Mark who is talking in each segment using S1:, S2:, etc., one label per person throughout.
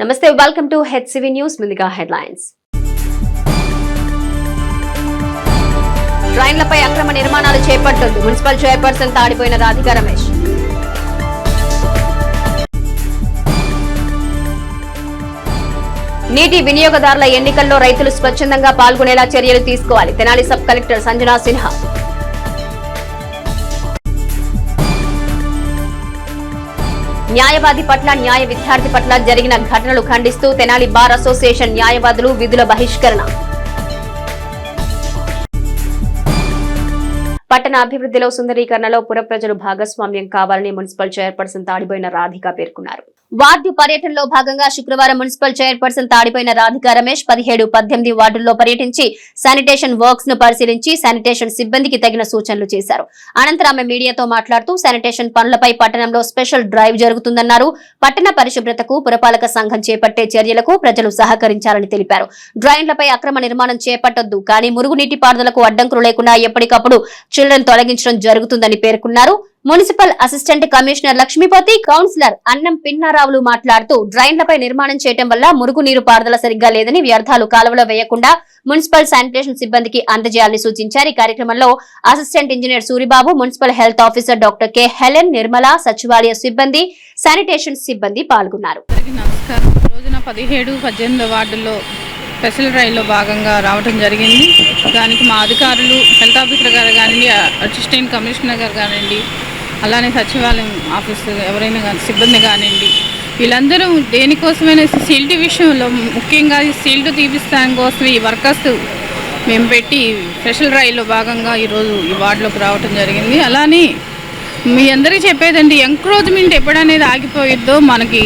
S1: నమస్తే, welcome to HCV news. ముందుగా headlines. ట్రైన్లపై అక్రమ నిర్మాణాలు చేపట్టొద్దు, మున్సిపల్ చైర్పర్సన్ తాడిపోయిన రాధికా రమేష్. నీటి వినియోగదారుల ఎన్నికల్లో రైతులు స్వచ్ఛందంగా పాల్గొనేలా చర్యలు తీసుకోవాలి, తెనాలి సబ్ కలెక్టర్ సంజనా సిన్హా. న్యాయవాది పట్ల న్యాయ విద్యార్థి పట్ల జరిగిన ఘటనలు ఖండిస్తూ తెనాలి బార్ అసోసియేషన్ న్యాయవాదులు విధుల బహిష్కరణ. పట్టణ అభివృద్ధిలో సుందరీకరణలో పుర ప్రజలు భాగస్వామ్యం కావాలని మున్సిపల్ చైర్పర్సన్ తాడిపోయిన రాధిక పేర్కొన్నారు. వార్డు పర్యటనలో భాగంగా శుక్రవారం మున్సిపల్ చైర్పర్సన్ తాడిపోయిన రాధికా రమేష్ 17, 18 వార్డుల్లో పర్యటించి శానిటేషన్ వర్క్స్ ను పరిశీలించి శానిటేషన్ సిబ్బందికి తగిన సూచనలు చేశారు. అనంతరం ఆమె మీడియాతో మాట్లాడుతూ శానిటేషన్ పనులపై పట్టణంలో స్పెషల్ డ్రైవ్ జరుగుతుందన్నారు. పట్టణ పరిశుభ్రతకు పురపాలక సంఘం చేపట్టే చర్యలకు ప్రజలు సహకరించాలని తెలిపారు. డ్రైన్లపై అక్రమ నిర్మాణం చేపట్టొద్దు, కానీ మురుగునీటి పారుదలకు అడ్డంకులు లేకుండా ఎప్పటికప్పుడు చిల్డ్రన్ తొలగించడం జరుగుతుందని పేర్కొన్నారు. Municipal assistant commissioner Lakshmipathi, councillor Annam పిన్నారావులు మాట్లాడుతూ డ్రైన్లపై నిర్మాణం చేయడం వల్ల మురుగునీరు పారుదల సరిగ్గా లేదని, వ్యర్థాలు కాలువలో వేయకుండా మున్సిపల్ శానిటేషన్ సిబ్బందికి అందజేయాలని సూచించారు. ఈ కార్యక్రమంలో assistant engineer Suribabu, municipal health officer doctor K Helen, Nirmala, సచివాలయ సిబ్బంది, శానిటేషన్ సిబ్బంది పాల్గొన్నారు.
S2: 17, 18 వార్డుల్లో స్పెషల్ డ్రైవ్లో భాగంగా రావడం జరిగింది. దానికి మా అధికారులు, హెల్త్ ఆఫీసర్ గారు కానివ్వండి, అసిస్టెంట్ కమిషనర్ గారు కానివ్వండి, అలానే సచివాలయం ఆఫీసు ఎవరైనా కానీ సిబ్బంది కానివ్వండి, వీళ్ళందరూ దేనికోసమైనా సీల్డ్ విషయంలో, ముఖ్యంగా ఈ సీల్డ్ తీపిస్తాని కోసం ఈ వర్కర్స్ మేము పెట్టి స్పెషల్ డ్రైవ్లో భాగంగా ఈరోజు ఈ వార్డులోకి రావడం జరిగింది. అలానే మీ అందరికీ చెప్పేదండి, ఎంక్రోచ్మెంట్ ఎప్పుడనేది ఆగిపోయిద్దో మనకి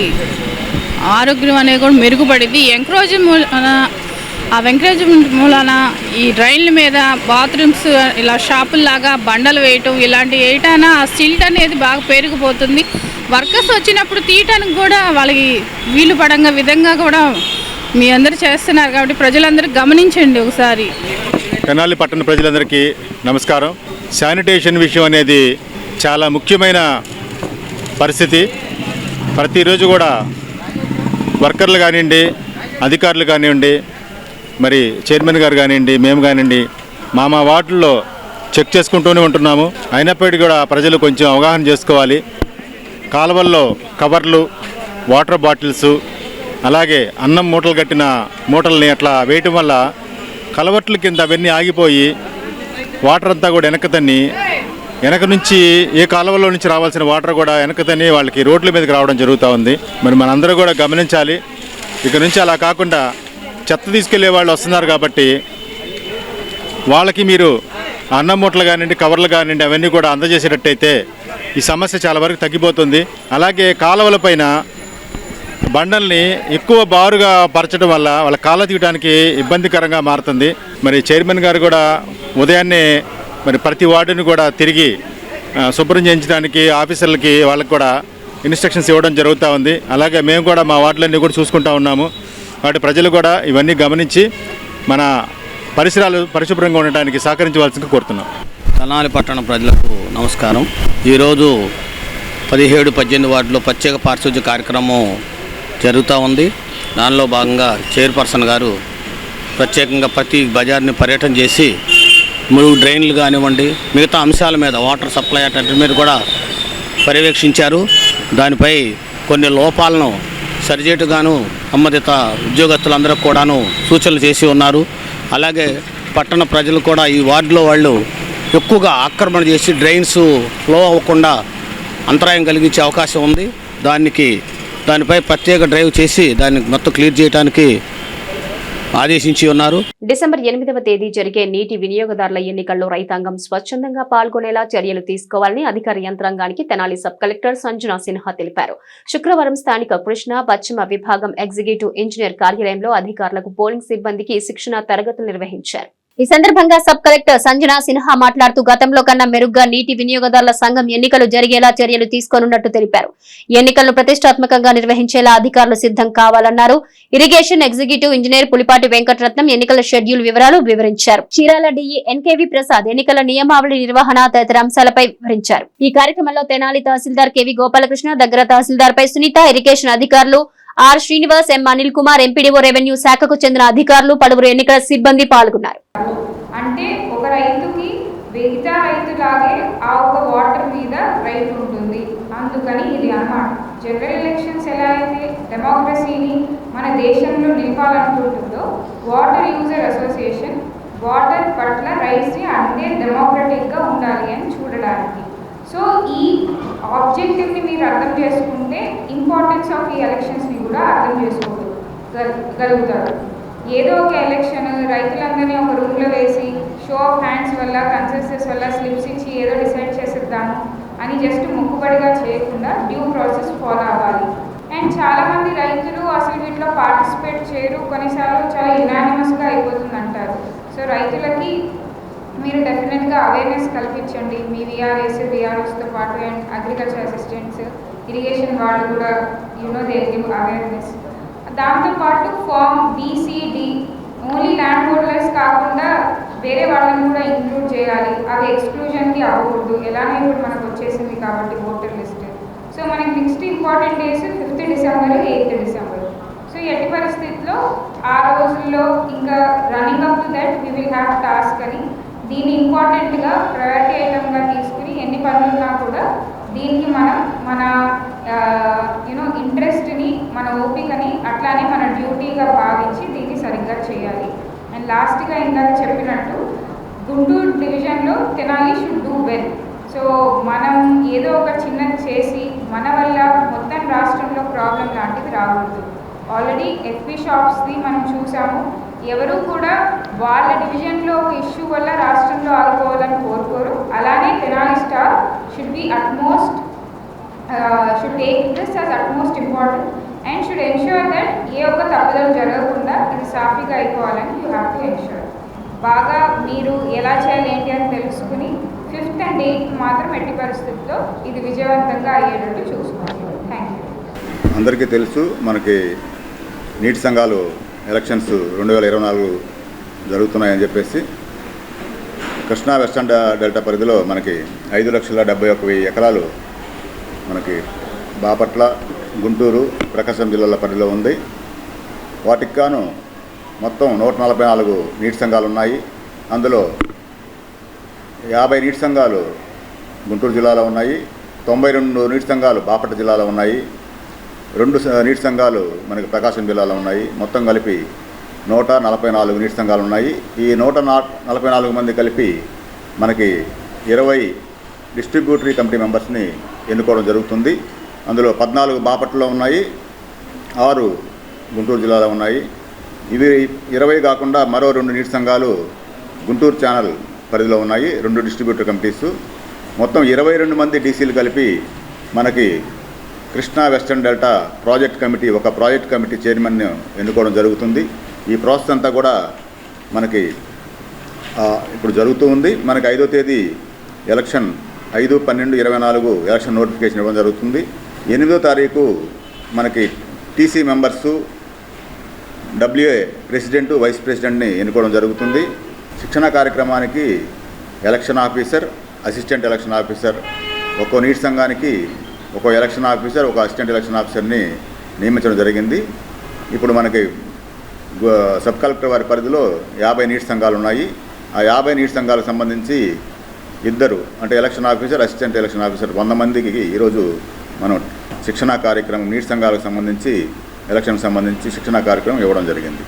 S2: ఆరోగ్యం అనేది కూడా మెరుగుపడింది. ఎంకరేజ్మెంట్ మూలన ఈ డ్రైన్ల మీద బాత్రూమ్స్ ఇలా షాపుల్లాగా బండలు వేయటం, ఇలాంటివి వేయటాన ఆ సిల్ట్ అనేది బాగా పెరిగిపోతుంది. వర్కర్స్ వచ్చినప్పుడు తీయటానికి కూడా వాళ్ళకి వీలు పడంగా విధంగా కూడా మీ అందరూ చేస్తున్నారు. కాబట్టి ప్రజలందరూ గమనించండి ఒకసారి.
S3: తెనాలి పట్టణ ప్రజలందరికీ నమస్కారం. శానిటేషన్ విషయం అనేది చాలా ముఖ్యమైన పరిస్థితి. ప్రతిరోజు కూడా వర్కర్లు కానివ్వండి, అధికారులు కానివ్వండి, మరి చైర్మన్ గారు కానివ్వండి, మేము కానివ్వండి, మా వార్డుల్లో చెక్ చేసుకుంటూనే ఉంటున్నాము. అయినప్పటికీ కూడా ప్రజలు కొంచెం అవగాహన చేసుకోవాలి. కాలువల్లో కవర్లు, వాటర్ బాటిల్స్, అలాగే అన్నం మూటలు కట్టిన మూటల్ని అట్లా వేయటం వల్ల కలవట్ల కింద అవన్నీ ఆగిపోయి వాటర్ అంతా కూడా వెనక నుంచి ఏ కాలువలో నుంచి రావాల్సిన వాటర్ కూడా వెనకతని వాళ్ళకి రోడ్ల మీదకి రావడం జరుగుతూ ఉంది. మరి మనందరూ కూడా గమనించాలి. ఇక నుంచి అలా కాకుండా చెత్త తీసుకెళ్లే వాళ్ళు వస్తున్నారు కాబట్టి వాళ్ళకి మీరు అన్నం మూటలు కానివ్వండి, కవర్లు కానివ్వండి, అవన్నీ కూడా అందజేసేటట్టయితే ఈ సమస్య చాలా వరకు తగ్గిపోతుంది. అలాగే కాలువల పైన బండల్ని ఎక్కువ బారుగా పరచడం వల్ల వాళ్ళ కాళ్ళ తీయడానికి ఇబ్బందికరంగా మారుతుంది. మరి చైర్మన్ గారు కూడా ఉదయాన్నే మరి ప్రతి వార్డుని కూడా తిరిగి శుభ్రం చేయించడానికి ఆఫీసర్లకి వాళ్ళకి కూడా ఇన్స్ట్రక్షన్స్ ఇవ్వడం జరుగుతూ ఉంది. అలాగే మేము కూడా మా వార్డులన్నీ కూడా చూసుకుంటూ ఉన్నాము. కాబట్టి ప్రజలు కూడా ఇవన్నీ గమనించి మన పరిసరాలు పరిశుభ్రంగా ఉండటానికి సహకరించవలసిందిగా కోరుతున్నాం.
S4: తెనాలి పట్టణ ప్రజలకు నమస్కారం. ఈరోజు 17, 18 వార్డులో ప్రత్యేక పారిశుధ్య కార్యక్రమం జరుగుతూ ఉంది. దానిలో భాగంగా చైర్పర్సన్ గారు ప్రత్యేకంగా ప్రతి బజార్ని పర్యటన చేసి మురుగు డ్రైన్లు కానివ్వండి, మిగతా అంశాల మీద, వాటర్ సప్లై అటు మీద కూడా పర్యవేక్షించారు. దానిపై కొన్ని లోపాలను సరిచేటుగాను సంబంధిత ఉద్యోగస్తులందరూ కూడాను సూచనలు చేసి ఉన్నారు. అలాగే పట్టణ ప్రజలు కూడా ఈ వార్డులో వాళ్ళు ఎక్కువగా ఆక్రమణ చేసి డ్రైన్స్ ఫ్లో అవ్వకుండా అంతరాయం కలిగించే అవకాశం ఉంది. దానిపై ప్రత్యేక డ్రైవ్ చేసి దాన్ని మొత్తం క్లియర్ చేయడానికి ఆదేశించి ఉన్నారు.
S1: డిసెంబర్ 8వ తేదీ జరిగే నీటి వినియోగదారుల ఎన్నికల్లో రైతాంగం స్వచ్ఛందంగా పాల్గొనేలా చర్యలు తీసుకోవాలని అధికార యంత్రాంగానికి తెనాలి సబ్ కలెక్టర్ సంజనా సిన్హా తెలిపారు. శుక్రవారం స్థానిక కృష్ణా పశ్చిమ విభాగం ఎగ్జిక్యూటివ్ ఇంజనీర్ కార్యాలయంలో అధికారులకు పోలింగ్ సిబ్బందికి శిక్షణ తరగతులు నిర్వహించారు. ఈ సందర్భంగా సబ్ కలెక్టర్ సంజనా సిన్హా మాట్లాడుతూ గతంలో కన్నా మెరుగ్గా నీటి వినియోగదారుల సంఘం ఎన్నికలు జరిగేలా చర్యలు తీసుకోనున్నట్టు తెలిపారు. ఎన్నికలను ప్రతిష్టాత్మకంగా నిర్వహించేలా అధికారులు సిద్ధం కావాలన్నారు. Irrigation executive engineer Pulipati Venkataratnam ఎన్నికల షెడ్యూల్ వివరాలు వివరించారు. చీరాల డిఈ ఎన్కేవి ప్రసాద్ ఎన్నికల నియమావళి నిర్వహణ తదితర అంశాలపై వివరించారు. ఈ కార్యక్రమంలో తెనాలి తహసీల్దార్ కెవి గోపాలకృష్ణ, దగ్గర తహసీల్దార్ పై సునీత, ఇరిగేషన్ అధికారులు, R Srinivas, M Anil Kumar, MPDO revenue శాఖకు చెందిన అధికారులు, పలువురు ఎన్నికల సిబ్బంది పాల్గొన్నారు.
S5: అంటే ఒక రైతుకి మిగతా రైతులాగే ఆ ఒక వాటర్ మీద రైట్ ఉంటుంది. అందుకని ఇది అన్నమాట. జనరల్ ఎలక్షన్స్ ఎలా అయితే డెమోక్రసీని మన దేశంలో నిలపాలనుకుంటుందో, వాటర్ యూజర్ అసోసియేషన్ వాటర్ పట్ల రైట్స్ని అంతే డెమోక్రటిక్గా ఉండాలి అని చూడడానికి. సో ఈ ఆబ్జెక్టివ్ని మీరు అర్థం చేసుకుంటే ఇంపార్టెన్స్ ఆఫ్ ఈ ఎలక్షన్స్ని కూడా అర్థం చేసుకోగలుగుతారు. ఏదో ఒక ఎలక్షన్ రైతులందరినీ ఒక రూమ్లో వేసి షో ఆఫ్ హ్యాండ్స్ వల్ల, కన్సెన్సస్ వల్ల స్లిప్స్ ఇచ్చి ఏదో డిసైడ్ చేసేద్దాము అని జస్ట్ మొక్కుబడిగా చేయకుండా డ్యూ ప్రాసెస్ ఫాలో అవ్వాలి. అండ్ చాలామంది రైతులు అసలు వీటిలో పార్టిసిపేట్ చేయరు, కొన్నిసార్లు చాలా యునానిమస్గా అయిపోతుంది అంటారు. సో రైతులకి మీరు డెఫినెట్గా అవేర్నెస్ కల్పించండి. మీ విఆర్ఎస్, విఆర్ఎస్తో పాటు అండ్ అగ్రికల్చర్ అసిస్టెంట్స్, ఇరిగేషన్ వాళ్ళు కూడా దే గివ్ అవేర్నెస్. దాంతోపాటు form BCD only land holders కాకుండా వేరే వాళ్ళని కూడా ఇంక్లూడ్ చేయాలి. అవి ఎక్స్క్లూజన్కి అవ్వకూడదు. ఎలానే ఇప్పుడు మనకు వచ్చేసింది కాబట్టి ఓటర్ లిస్ట్. సో మనకి next important days 5th December, 8th December. So ఎట్టి పరిస్థితుల్లో ఆ రోజుల్లో ఇంకా running up to that we will have task అని దీన్ని ఇంపార్టెంట్గా ప్రయారిటీ ఐటమ్గా తీసుకుని ఎన్ని పనులున్నా కూడా దీనికి మనం మన ఇంట్రెస్ట్ని, మన ఓపికని అట్లానే మన డ్యూటీగా భావించి దీన్ని సరిగ్గా చేయాలి. అండ్ లాస్ట్గా ఇందాక చెప్పినట్టు గుంటూరు డివిజన్లో Tenali should do well. So మనం ఏదో ఒక చిన్నది చేసి మన వల్ల మొత్తం రాష్ట్రంలో ప్రాబ్లం లాంటిది రాకూడదు. ఆల్రెడీ FP షాప్స్ది మనం చూసాము. ఎవరు కూడా వాళ్ళ డివిజన్లో ఒక ఇష్యూ వల్ల రాష్ట్రంలో ఆగిపోవాలని కోరుకోరు. అలానే Tenali star should be utmost should take this as utmost important and should ensure that ఏ ఒక్క తప్పుదలు జరగకుండా ఇది సాఫీగా అయిపోవాలని యూ హ్యావ్ టు ఎన్ష్యూర్. బాగా మీరు ఎలా చేయాలి ఏంటి అని తెలుసుకుని 5th and 8th మాత్రం ఎట్టి పరిస్థితుల్లో ఇది విజయవంతంగా అయ్యేటట్టు చూసుకోండి. Thank you.
S6: అందరికీ తెలుసు, మనకి నీటి సంఘాలు ఎలక్షన్స్ 2024 జరుగుతున్నాయని చెప్పేసి కృష్ణా వెస్టర్న్ డెల్టా పరిధిలో మనకి 5,71,000 ఎకరాలు మనకి బాపట్ల, గుంటూరు, ప్రకాశం జిల్లాల పరిధిలో ఉంది. వాటికి గాను మొత్తం 144 నీటి సంఘాలు ఉన్నాయి. అందులో 50 నీటి సంఘాలు గుంటూరు జిల్లాలో ఉన్నాయి, 92 నీటి సంఘాలు బాపట్ల జిల్లాలో ఉన్నాయి, 2 నీటి సంఘాలు మనకి ప్రకాశం జిల్లాలో ఉన్నాయి. మొత్తం కలిపి 144 నీటి సంఘాలు ఉన్నాయి. ఈ 144 మంది కలిపి మనకి 20 డిస్ట్రిబ్యూటరీ కమిటీ మెంబర్స్ని ఎన్నుకోవడం జరుగుతుంది. అందులో 14 బాపట్లలో ఉన్నాయి, 6 గుంటూరు జిల్లాలో ఉన్నాయి. ఇవి 20 కాకుండా మరో 2 నీటి సంఘాలు గుంటూరు ఛానల్ పరిధిలో ఉన్నాయి, 2 డిస్ట్రిబ్యూటర్ కమిటీస్. మొత్తం 22 మంది డీసీలు కలిపి మనకి Krishna western delta project committee, ఒక ప్రాజెక్ట్ కమిటీ చైర్మన్ ఎన్నుకోవడం జరుగుతుంది. ఈ ప్రాసెస్ అంతా కూడా మనకి ఇప్పుడు జరుగుతూ ఉంది. మనకి 5వ తేదీ ఎలక్షన్ 5/12/24 ఎలక్షన్ నోటిఫికేషన్ ఇవ్వడం జరుగుతుంది. 8వ తారీఖు మనకి TC members, WA president, vice ప్రెసిడెంట్ని ఎన్నుకోవడం జరుగుతుంది. శిక్షణ కార్యక్రమానికి election officer, assistant election officer, ఒక్కో నీటి సంఘానికి ఒక ఎలక్షన్ ఆఫీసర్, ఒక అసిస్టెంట్ ఎలక్షన్ ఆఫీసర్ని నియమించడం జరిగింది. ఇప్పుడు మనకి సబ్ కలెక్టర్ వారి పరిధిలో 50 నీటి సంఘాలు ఉన్నాయి. ఆ 50 నీటి సంఘాలకు సంబంధించి 2 అంటే election officer, assistant election officer 100 మందికి ఈరోజు మనం శిక్షణా కార్యక్రమం, నీటి సంఘాలకు సంబంధించి ఎలక్షన్ సంబంధించి శిక్షణా కార్యక్రమం ఇవ్వడం జరిగింది.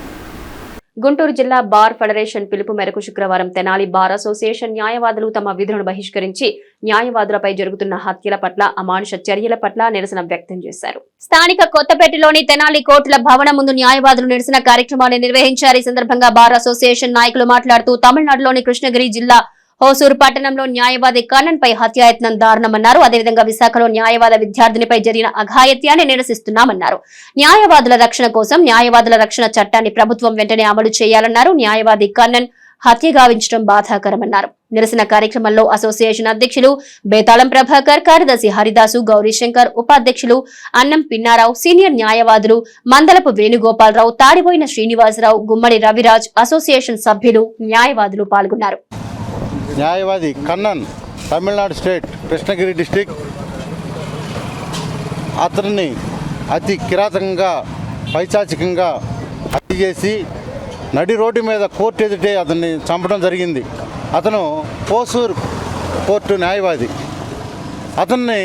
S1: గుంటూరు జిల్లా బార్ ఫెడరేషన్ పిలుపు మేరకు శుక్రవారం తెనాలి బార్ అసోసియేషన్ న్యాయవాదులు తమ విధులను బహిష్కరించి న్యాయవాదులపై జరుగుతున్న హత్యల పట్ల, అమానుష చర్యల పట్ల నిరసన వ్యక్తం చేశారు. స్థానిక కొత్తపేటలోని తెనాలి కోర్టుల భవనం ముందు న్యాయవాదులు నిరసన కార్యక్రమాన్ని నిర్వహించారు. ఈ సందర్భంగా బార్ అసోసియేషన్ నాయకులు మాట్లాడుతూ తమిళనాడులోని కృష్ణగిరి జిల్లా హోసూరు పట్టణంలో న్యాయవాది కన్నన్ పై హత్యాయత్నం దారుణమన్నారు. అదేవిధంగా విశాఖలో న్యాయవాద విద్యార్థినిపై జరిగిన అఘాయిత్యాన్ని నిరసిస్తున్నామన్నారు. న్యాయవాదుల రక్షణ కోసం న్యాయవాదుల రక్షణ చట్టాన్ని ప్రభుత్వం వెంటనే అమలు చేయాలన్నారు. న్యాయవాది కన్నన్ హత్య గావించడం బాధాకరమన్నారు. నిరసన కార్యక్రమంలో అసోసియేషన్ అధ్యక్షులు బేతాళం ప్రభాకర్, కార్యదర్శి హరిదాసు, గౌరీశంకర్, ఉపాధ్యక్షులు అన్నం పిన్నారావు, సీనియర్ న్యాయవాదులు మందలపు వేణుగోపాలరావు, తాడిపోయిన శ్రీనివాసరావు, గుమ్మడి రవిరాజ్, అసోసియేషన్ సభ్యులు, న్యాయవాదులు పాల్గొన్నారు.
S7: న్యాయవాది కన్నన్, తమిళనాడు స్టేట్, కృష్ణగిరి డిస్టిక్, అతన్ని అతి కిరాతకంగా పైశాచికంగా హత్య చేసి నడి రోడ్డు మీద కోర్టు ఎదుటే అతన్ని చంపడం జరిగింది. అతను హోసూర్ కోర్టు న్యాయవాది. అతన్ని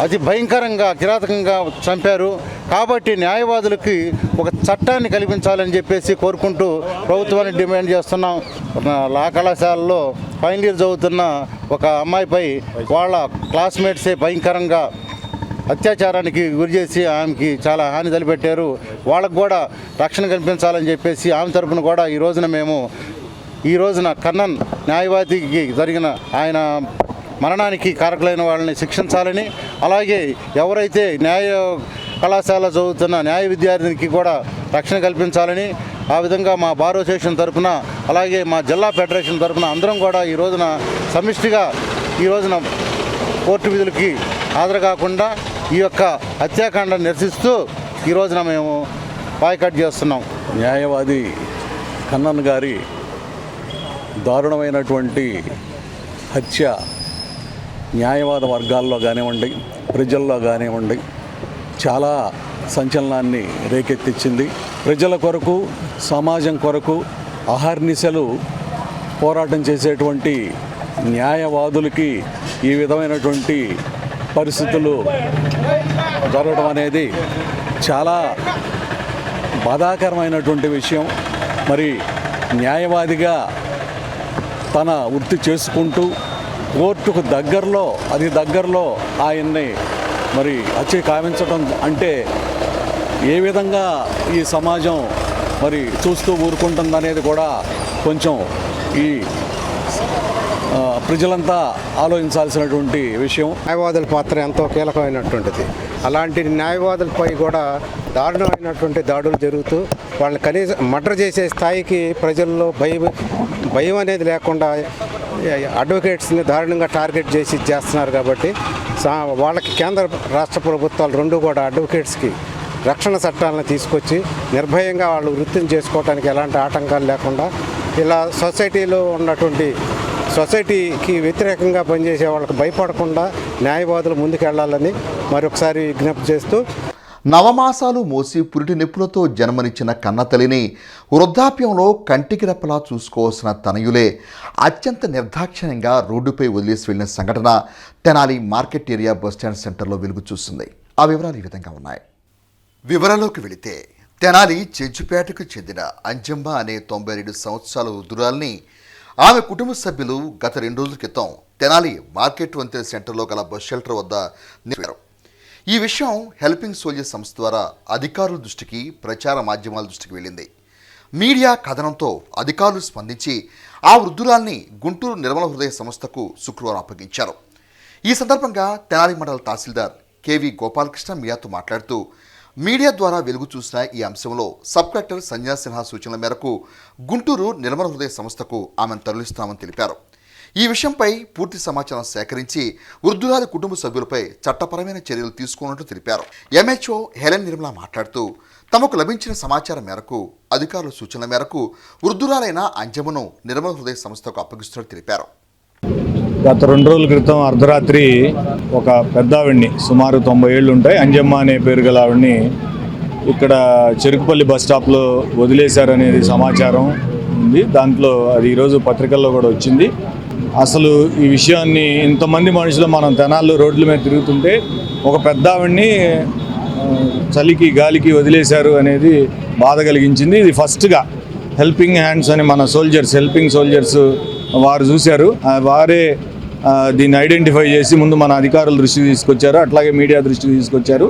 S7: అతి భయంకరంగా కిరాతకంగా చంపారు. కాబట్టి న్యాయవాదులకి ఒక చట్టాన్ని కల్పించాలని చెప్పేసి కోరుకుంటూ ప్రభుత్వాన్ని డిమాండ్ చేస్తున్నాం. లా కళాశాలలో ఫైనల్ ఇయర్ చదువుతున్న ఒక అమ్మాయిపై వాళ్ళ క్లాస్మేట్సే భయంకరంగా అత్యాచారానికి గురి చేసి ఆమెకి చాలా హాని తలపెట్టారు. వాళ్ళకు కూడా రక్షణ కల్పించాలని చెప్పేసి ఆమె తరపున కూడా ఈ రోజున కన్నన్ న్యాయవాదికి జరిగిన ఆయన మరణానికి కారకులైన వాళ్ళని శిక్షించాలని, అలాగే ఎవరైతే న్యాయ కళాశాల చదువుతున్న న్యాయ విద్యార్థినికి కూడా రక్షణ కల్పించాలని, ఆ విధంగా మా బార్ అసోసియేషన్ తరఫున అలాగే మా జిల్లా ఫెడరేషన్ తరఫున అందరం కూడా ఈ రోజున సమిష్టిగా ఈ రోజున కోర్టు విధులకి హాజరు కాకుండా ఈ యొక్క హత్యాకాండ నిరసిస్తూ ఈ రోజున మేము బాయ్కాట్ చేస్తున్నాం.
S8: న్యాయవాది కన్నన్ గారి దారుణమైనటువంటి హత్య న్యాయవాద వర్గాల్లో కానివ్వండి, ప్రజల్లో కానివ్వండి చాలా సంచలనాన్ని రేకెత్తించింది. ప్రజల కొరకు, సమాజం కొరకు అహర్నిశలు పోరాటం చేసేటువంటి న్యాయవాదులకి ఈ విధమైనటువంటి పరిస్థితులు జరగడం అనేది చాలా బాధాకరమైనటువంటి విషయం. మరి న్యాయవాదిగా తన వృత్తి చేసుకుంటూ కోర్టుకు దగ్గరలో ఆయన్ని మరి హత్య కావించడం అంటే ఏ విధంగా ఈ సమాజం మరి చూస్తూ ఊరుకుంటుందనేది కూడా కొంచెం ఈ ప్రజలంతా ఆలోచించాల్సినటువంటి విషయం.
S9: న్యాయవాదుల పాత్ర ఎంతో కీలకమైనటువంటిది. అలాంటి న్యాయవాదులపై కూడా దారుణమైనటువంటి దాడులు జరుగుతూ వాళ్ళని కనీసం మర్డర్ చేసే స్థాయికి ప్రజల్లో భయం అనేది లేకుండా అడ్వకేట్స్ని దారుణంగా టార్గెట్ చేసి చేస్తున్నారు. కాబట్టి వాళ్ళకి కేంద్ర రాష్ట్ర ప్రభుత్వాలు రెండు కూడా అడ్వకేట్స్కి రక్షణ చట్టాలను తీసుకొచ్చి నిర్భయంగా వాళ్ళు వృత్తిని చేసుకోవడానికి ఎలాంటి ఆటంకాలు లేకుండా ఇలా సొసైటీలో ఉన్నటువంటి సొసైటీకి వ్యతిరేకంగా పనిచేసే వాళ్ళకి భయపడకుండా న్యాయవాదులు ముందుకెళ్లాలని మరొకసారి విజ్ఞప్తి చేస్తూ,
S10: నవమాసాలు మోసి పురిటి నిప్పులతో జన్మనిచ్చిన కన్నతల్లిని వృద్ధాప్యంలో కంటికి రెప్పలా చూసుకోవాల్సిన తనయులే అత్యంత నిర్దాక్షిణ్యంగా రోడ్డుపై వదిలేసి వెళ్లిన సంఘటన తెనాలి మార్కెట్ ఏరియా బస్టాండ్ సెంటర్లో వెలుగు చూస్తుంది. ఆ వివరాలు ఈ విధంగా ఉన్నాయి. వివరాల్లోకి వెళితే తెనాలి చెంచుపేటకు చెందిన అంజమ్మ అనే 92 సంవత్సరాల వృద్ధురాల్ని ఆమె కుటుంబ సభ్యులు గత 2 రోజుల క్రితం తెనాలి మార్కెట్ వంతెన సెంటర్లో గల బస్ షెల్టర్ వద్ద నిలిపారు. ఈ విషయం హెల్పింగ్ సోల్జర్స్ సంస్థ ద్వారా అధికారుల దృష్టికి, ప్రచార మాధ్యమాల దృష్టికి వెళ్ళింది. మీడియా కథనంతో అధికారులు స్పందించి ఆ వృద్ధురాల్ని గుంటూరు నిర్మల హృదయ సంస్థకు శుక్రవారం అప్పగించారు. ఈ సందర్భంగా తెనాలి మండల తహసీల్దార్ కేవి గోపాలకృష్ణ మీడియాతో మాట్లాడుతూ, మీడియా ద్వారా వెలుగు చూసిన ఈ అంశంలో సబ్ కలెక్టర్ సంజయ్ సిన్హా సూచనల మేరకు గుంటూరు నిర్మల హృదయ సంస్థకు ఆమెను తరలిస్తామని తెలిపారు. ఈ విషయంపై పూర్తి సమాచారం సేకరించి వృద్ధురాలి కుటుంబ సభ్యులపై చట్టపరమైన చర్యలు తీసుకున్నట్టు తెలిపారు. ఎంహెచ్ఓ హెలెన్ నిర్మల మాట్లాడుతూ, తమకు లభించిన సమాచారం మేరకు అధికారుల సూచనల మేరకు వృద్ధురాలైన అంజమ్మను నిర్మల హృదయ సంస్థకు అప్పగిస్తున్నట్టు తెలిపారు.
S11: గత 2 రోజుల క్రితం అర్ధరాత్రి ఒక పెద్దావిడ్ని, సుమారు 90 ఏళ్ళు ఉంటాయి, అంజమ్మ అనే పేరు గల ఆవిడ్ని ఇక్కడ చెరుకుపల్లి బస్ స్టాప్లో వదిలేశారనేది సమాచారం ఉంది. దాంట్లో అది ఈరోజు పత్రికల్లో కూడా వచ్చింది. అసలు ఈ విషయాన్ని ఇంతమంది మనుషులు మనం తెనాల్లో రోడ్ల మీద తిరుగుతుంటే ఒక పెద్దావిడ్ని చలికి గాలికి వదిలేశారు అనేది బాధ కలిగించింది. ఇది ఫస్ట్గా హెల్పింగ్ హ్యాండ్స్ అని మన హెల్పింగ్ సోల్జర్స్ వారు చూశారు. వారే దీన్ని ఐడెంటిఫై చేసి ముందు మన అధికారుల దృష్టికి తీసుకొచ్చారు, అట్లాగే మీడియా దృష్టికి తీసుకొచ్చారు.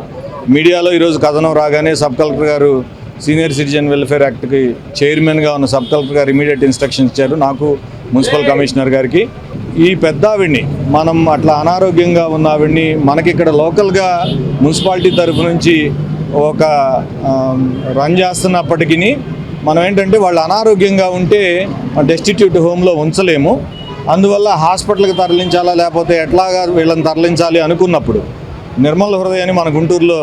S11: మీడియాలో ఈరోజు కథనం రాగానే సబ్ కలెక్టర్ గారు సీనియర్ సిటిజన్ వెల్ఫేర్ యాక్ట్కి చైర్మన్గా ఉన్న సబ్ కలెక్టర్ గారు ఇమీడియట్ ఇన్స్ట్రక్షన్స్ ఇచ్చారు నాకు, మున్సిపల్ కమిషనర్ గారికి. ఈ పెద్దావిడ్ని మనం అట్లా అనారోగ్యంగా ఉన్న ఆవిడ్ని మనకి ఇక్కడ లోకల్గా మున్సిపాలిటీ తరఫు నుంచి ఒక రన్ చేస్తున్నప్పటికీ మనం ఏంటంటే వాళ్ళు అనారోగ్యంగా ఉంటే డెస్టిట్యూట్ హోమ్లో ఉంచలేము. అందువల్ల హాస్పిటల్కి తరలించాలా లేకపోతే ఎట్లాగా వీళ్ళని తరలించాలి అనుకున్నప్పుడు నిర్మల హృదయ అని మన గుంటూరులో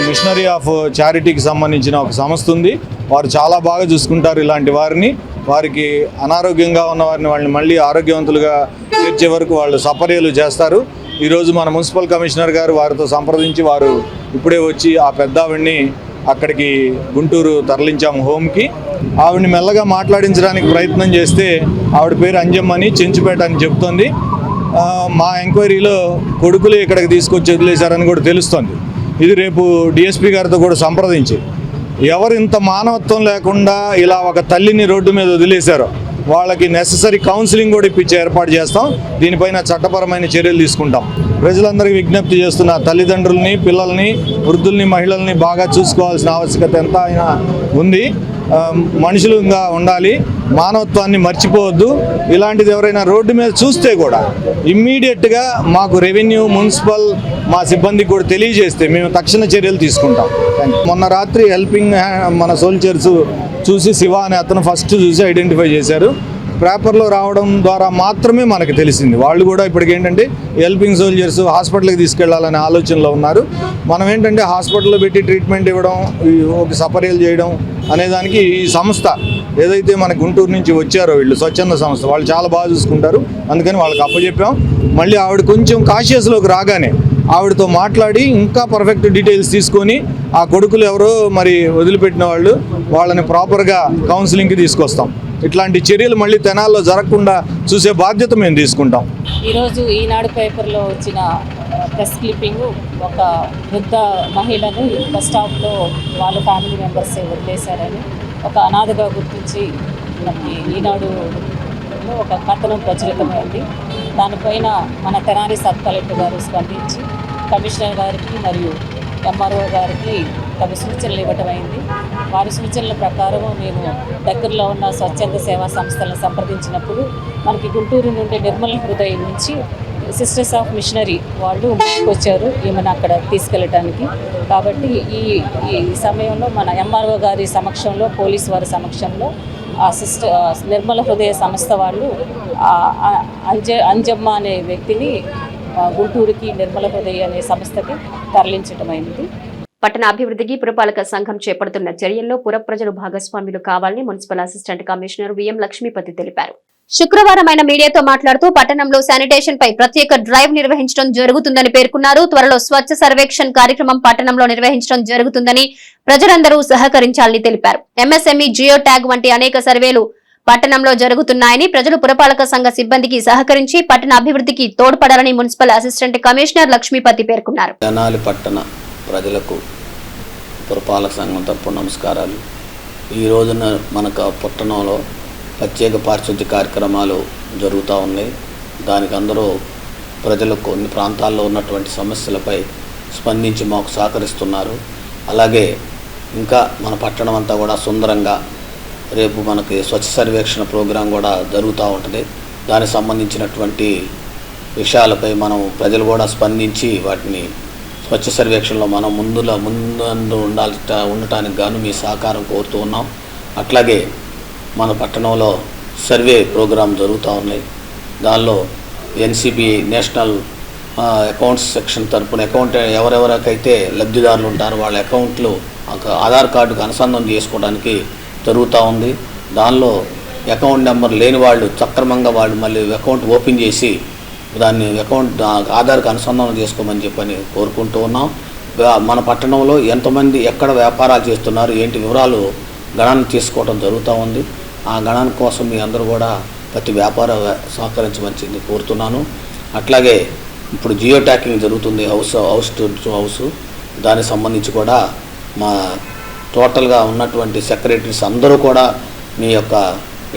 S11: మిషనరీ ఆఫ్ చారిటీకి సంబంధించిన ఒక సంస్థ ఉంది. వారు చాలా బాగా చూసుకుంటారు ఇలాంటి వారిని. వారికి అనారోగ్యంగా ఉన్న వారిని వాళ్ళని మళ్ళీ ఆరోగ్యవంతులుగా తీర్చే వరకు వాళ్ళు సపర్యలు చేస్తారు. ఈరోజు మన మున్సిపల్ కమిషనర్ గారు వారితో సంప్రదించి వారు ఇప్పుడే వచ్చి ఆ పెద్దావిడ్ని అక్కడికి గుంటూరు తరలించాము హోమ్కి. ఆవిడని మెల్లగా మాట్లాడించడానికి ప్రయత్నం చేస్తే ఆవిడ పేరు అంజమ్మని, చెంచుపేట అని చెప్తోంది. మా ఎంక్వైరీలో కొడుకులు ఇక్కడికి తీసుకొచ్చి వదిలేశారని కూడా తెలుస్తోంది. ఇది రేపు డిఎస్పీ గారితో కూడా సంప్రదించి ఎవరు ఇంత మానవత్వం లేకుండా ఇలా ఒక తల్లిని రోడ్డు మీద వదిలేశారో వాళ్ళకి నెససరీ కౌన్సిలింగ్ కూడా ఇప్పించి ఏర్పాటు చేస్తాం. దీనిపైన చట్టపరమైన చర్యలు తీసుకుంటాం. ప్రజలందరికీ విజ్ఞప్తి చేస్తున్న తల్లిదండ్రుల్ని, పిల్లల్ని, వృద్ధుల్ని, మహిళల్ని బాగా చూసుకోవాల్సిన ఆవశ్యకత ఎంత అయినా ఉంది. మనుషులుగా ఉండాలి, మానవత్వాన్ని మర్చిపోవద్దు. ఇలాంటిది ఎవరైనా రోడ్డు మీద చూస్తే కూడా ఇమ్మీడియట్గా మాకు రెవెన్యూ, మున్సిపల్ మా సిబ్బందికి కూడా తెలియజేస్తే మేము తక్షణ చర్యలు తీసుకుంటాం. మొన్న రాత్రి హెల్పింగ్ మన సోల్జర్స్ చూసి శివ అనే అతను ఫస్ట్ చూసి ఐడెంటిఫై చేశారు. పేపర్లో రావడం ద్వారా మాత్రమే మనకు తెలిసింది. వాళ్ళు కూడా ఇప్పటికి ఏంటంటే హెల్పింగ్ సోల్జర్స్ హాస్పిటల్కి తీసుకెళ్లాలనే ఆలోచనలో ఉన్నారు. మనం ఏంటంటే హాస్పిటల్లో పెట్టి ట్రీట్మెంట్ ఇవ్వడం, ఒక సపర్యలు చేయడం అనేదానికి ఈ సంస్థ ఏదైతే మన గుంటూరు నుంచి వచ్చారో వీళ్ళు స్వచ్ఛంద సంస్థ వాళ్ళు చాలా బాగా చూసుకుంటారు. అందుకని వాళ్ళకి అప్పచెప్పాం. మళ్ళీ ఆవిడ కొంచెం కాన్షియస్లోకి రాగానే ఆవిడతో మాట్లాడి ఇంకా పర్ఫెక్ట్ డీటెయిల్స్ తీసుకొని ఆ కొడుకులు ఎవరో మరి వదిలిపెట్టిన వాళ్ళని ప్రాపర్గా కౌన్సిలింగ్కి తీసుకొస్తాం. ఇట్లాంటి చర్యలు మళ్ళీ తెనాల్లో జరగకుండా చూసే బాధ్యత మేము తీసుకుంటాం.
S12: ఈరోజు ఈనాడు పేపర్లో వచ్చిన ప్రెస్ క్లిప్పింగ్ ఒక వృద్ధ మహిళను బస్ స్టాప్లో వాళ్ళ ఫ్యామిలీ మెంబర్స్ వదిలేశారని ఒక అనాథగా గుర్తించి మనకి ఈనాడులో ఒక కథనం ప్రచురితమైంది. దానిపైన మన తెనాలి సబ్ కలెక్టర్ గారు స్పందించి కమిషనర్ గారికి మరియు ఎంఆర్ఓ గారికి తమ సూచనలు ఇవ్వటం అయింది. వారి సూచనల ప్రకారం మేము దగ్గరలో ఉన్న స్వచ్ఛంద సేవా సంస్థలను సంప్రదించినప్పుడు మనకి గుంటూరు నుండి నిర్మల హృదయం నుంచి సిస్టర్స్ ఆఫ్ మిషనరీ వాళ్ళు వచ్చారు ఈమెను అక్కడ తీసుకెళ్ళటానికి. కాబట్టి ఈ సమయంలో మన ఎంఆర్ఓ గారి సమక్షంలో, పోలీసు వారి సమక్షంలో ఆ నిర్మల హృదయ సంస్థ వాళ్ళు అంజమ్మ అనే వ్యక్తిని గుంటూరుకి నిర్మల హృదయ అనే సంస్థకి తరలించటమైంది.
S1: పట్టణ అభివృద్ధికి పురపాలక సంఘం చేపడుతున్న చర్యల్లో పుర ప్రజలు భాగస్వాములు కావాలని municipal assistant commissioner V M Lakshmipathi తెలిపారు. శుక్రవారం ఆయన మీడియాతో మాట్లాడుతూ పట్టణంలో శానిటేషన్ పై ప్రత్యేక డ్రైవ్ నిర్వహించడం జరుగుతుందని పేర్కొన్నారు. త్వరలో స్వచ్ఛ సర్వేక్షణ్ కార్యక్రమం పట్టణంలో నిర్వహించడం జరుగుతుందని ప్రజలందరూ సహకరించాలని తెలిపారు. ఎంఎస్ఎంఈ, జియో ట్యాగ్ వంటి అనేక సర్వేలు పట్టణంలో జరుగుతున్నాయని ప్రజలు పురపాలక సంఘ సిబ్బందికి సహకరించి పట్టణ అభివృద్ధికి తోడ్పడాలని మున్సిపల్ అసిస్టెంట్ కమిషనర్ లక్ష్మీపతి పేర్కొన్నారు.
S4: తెనాలి పట్టణ ప్రజలకు పురపాలక సంఘం తరపున నమస్కారాలు. ఈ రోజున మనకు పట్టణంలో ప్రత్యేక పారిశుద్ధ్య కార్యక్రమాలు జరుగుతూ ఉన్నాయి. దానికి అందరూ ప్రజలు కొన్ని ప్రాంతాల్లో ఉన్నటువంటి సమస్యలపై స్పందించి మాకు సహకరిస్తున్నారు. అలాగే ఇంకా మన పట్టణం అంతా కూడా సుందరంగా రేపు మనకి స్వచ్ఛ సర్వేక్షణ ప్రోగ్రాం కూడా జరుగుతూ ఉంటుంది. దానికి సంబంధించినటువంటి విషయాలపై మనం ప్రజలు కూడా స్పందించి వాటిని స్వచ్ఛ సర్వేక్షణలో మనం ముందు ఉండటానికి గాను మీ సహకారం కోరుతూ ఉన్నాం. అట్లాగే మన పట్టణంలో సర్వే ప్రోగ్రాం జరుగుతూ ఉన్నాయి. దానిలో ఎన్సిబి నేషనల్ అకౌంట్స్ సెక్షన్ తరపున ఎవరెవరికైతే లబ్ధిదారులు ఉంటారో వాళ్ళ అకౌంట్లు ఆధార్ కార్డుకు అనుసంధానం చేసుకోవడానికి జరుగుతూ ఉంది. దానిలో అకౌంట్ నెంబర్ లేని వాళ్ళు సక్రమంగా వాళ్ళు మళ్ళీ అకౌంట్ ఓపెన్ చేసి దాన్ని అకౌంట్ ఆధార్కి అనుసంధానం చేసుకోమని చెప్పని కోరుకుంటూ ఉన్నాం. మన పట్టణంలో ఎంతమంది ఎక్కడ వ్యాపారాలు చేస్తున్నారు ఏంటి వివరాలు గణన తీసుకోవడం జరుగుతూ ఉంది. ఆ గణన కోసం మీ అందరూ కూడా ప్రతి వ్యాపార సహకరించమని కోరుతున్నాను. అట్లాగే ఇప్పుడు జియో ట్యాకింగ్ జరుగుతుంది హౌస్ టు హౌస్. దానికి సంబంధించి కూడా మా టోటల్గా ఉన్నటువంటి సెక్రటరీస్ అందరూ కూడా మీ యొక్క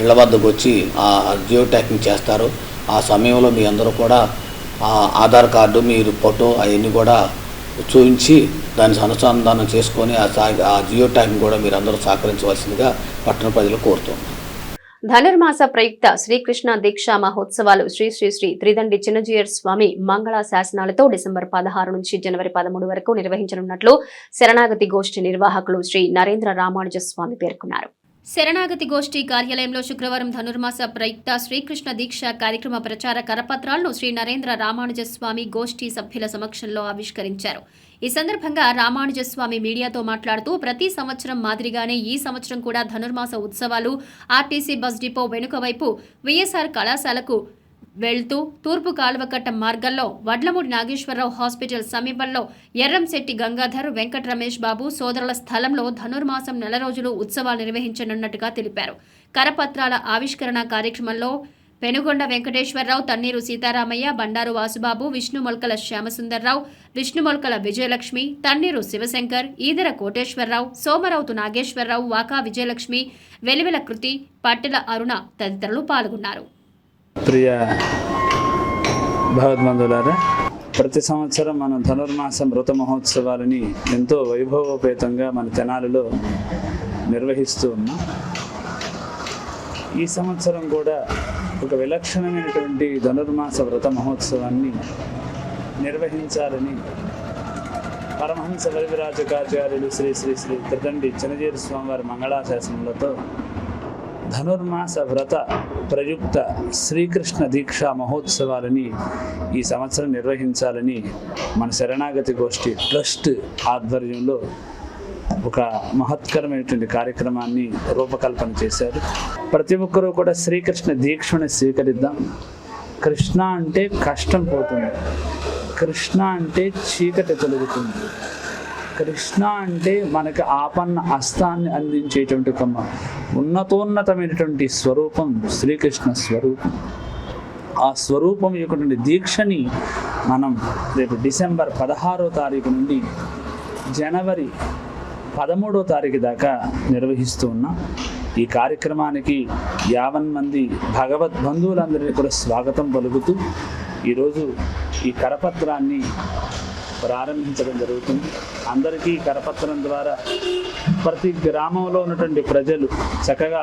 S4: ఇళ్ల వద్దకు వచ్చి ఆ జియో ట్యాకింగ్ చేస్తారు. ఆ సమయంలో మీ అందరూ కూడా ఆధార్ కార్డు మీరు ఫోటో అవన్నీ కూడా చూపించి దాన్ని అనుసంధానం చేసుకొని ఆ జియో ట్యాగింగ్ కూడా మీరు అందరూ సహకరించవలసిందిగా పట్టణ ప్రజలు కోరుతున్నాం.
S1: ధనుర్మాస ప్రయుక్త శ్రీకృష్ణ దీక్షా మహోత్సవాలు శ్రీ శ్రీ శ్రీ త్రిదండి చిన్నజీయర్ స్వామి మంగళ శాసనాలతో డిసెంబర్ 16 నుంచి జనవరి 13 వరకు నిర్వహించనున్నట్లు శరణాగతి గోష్ఠి నిర్వాహకులు శ్రీ నరేంద్ర రామానుజ స్వామి పేర్కొన్నారు. శరణాగతి గోష్ఠి కార్యాలయంలో శుక్రవారం ధనుర్మాస ప్రయుక్త శ్రీకృష్ణ దీక్ష కార్యక్రమ ప్రచార కరపత్రాలను శ్రీ నరేంద్ర రామానుజ స్వామి గోష్ఠి సభ్యుల సమక్షంలో ఆవిష్కరించారు. ఈ సందర్భంగా రామానుజస్వామి మీడియాతో మాట్లాడుతూ ప్రతి సంవత్సరం మాదిరిగానే ఈ సంవత్సరం కూడా ధనుర్మాస ఉత్సవాలు ఆర్టీసీ బస్ డిపో వెనుక వైపు వైఎస్ఆర్ కళాశాలకు వెళ్తూ తూర్పు కాలువకట్ట మార్గంలో వడ్లమూడి నాగేశ్వరరావు హాస్పిటల్ సమీపంలో ఎర్రంశెట్టి గంగాధర్ వెంకట రమేష్ బాబు సోదరుల స్థలంలో ధనుర్మాసం నెల రోజులు ఉత్సవాలు నిర్వహించనున్నట్టుగా తెలిపారు. కరపత్రాల ఆవిష్కరణ కార్యక్రమంలో పెనుగొండ వెంకటేశ్వరరావు, తన్నీరు సీతారామయ్య, బండారు వాసుబాబు, విష్ణుమొల్కల శ్యామసుందర్రావు, విష్ణుమొల్కల విజయలక్ష్మి, తన్నీరు శివశంకర్, ఈదర కోటేశ్వరరావు, సోమరౌతు నాగేశ్వరరావు, వాకా విజయలక్ష్మి, వెలివెల కృతి, పట్టెల అరుణ తదితరులు పాల్గొన్నారు.
S13: ప్రియ భగవద్బంధువులారా, ప్రతి సంవత్సరం మనం ధనుర్మాస వ్రత మహోత్సవాలని ఎంతో వైభవోపేతంగా మన తెనాలిలో నిర్వహిస్తూ ఉన్నాం. ఈ సంవత్సరం కూడా ఒక విలక్షణమైనటువంటి ధనుర్మాస వ్రత మహోత్సవాన్ని నిర్వహించాలని పరమహంస వరివిరాజకాచార్యులు శ్రీ శ్రీ శ్రీ త్రిదండి చినజీరి స్వామివారి మంగళాశాసనములతో ధనుర్మాస వ్రత ప్రయుక్త శ్రీకృష్ణ దీక్షా మహోత్సవాలని ఈ సంవత్సరం నిర్వహించాలని మన శరణాగతి గోష్ఠి ట్రస్ట్ ఆధ్వర్యంలో ఒక మహత్కరమైనటువంటి కార్యక్రమాన్ని రూపకల్పన చేశారు. ప్రతి ఒక్కరూ కూడా శ్రీకృష్ణ దీక్షను స్వీకరిద్దాం. కృష్ణ అంటే కష్టం పోతుంది, కృష్ణ అంటే చీకటి తొలగుతుంది, కృష్ణ అంటే మనకు ఆపన్న హస్తాన్ని అందించేటువంటి ఒక ఉన్నతోన్నతమైనటువంటి స్వరూపం శ్రీకృష్ణ స్వరూపం. ఆ స్వరూపం యొక్క దీక్షని మనం రేపు డిసెంబర్ 16వ తారీఖు నుండి జనవరి 13వ తారీఖు దాకా నిర్వహిస్తూ ఉన్నాం. ఈ కార్యక్రమానికి 50 మంది భగవద్ బంధువులందరినీ కూడా స్వాగతం పలుకుతూ ఈరోజు ఈ కరపత్రాన్ని ప్రారంభించడం జరుగుతుంది. అందరికీ కరపత్రం ద్వారా ప్రతి గ్రామంలో ఉన్నటువంటి ప్రజలు చక్కగా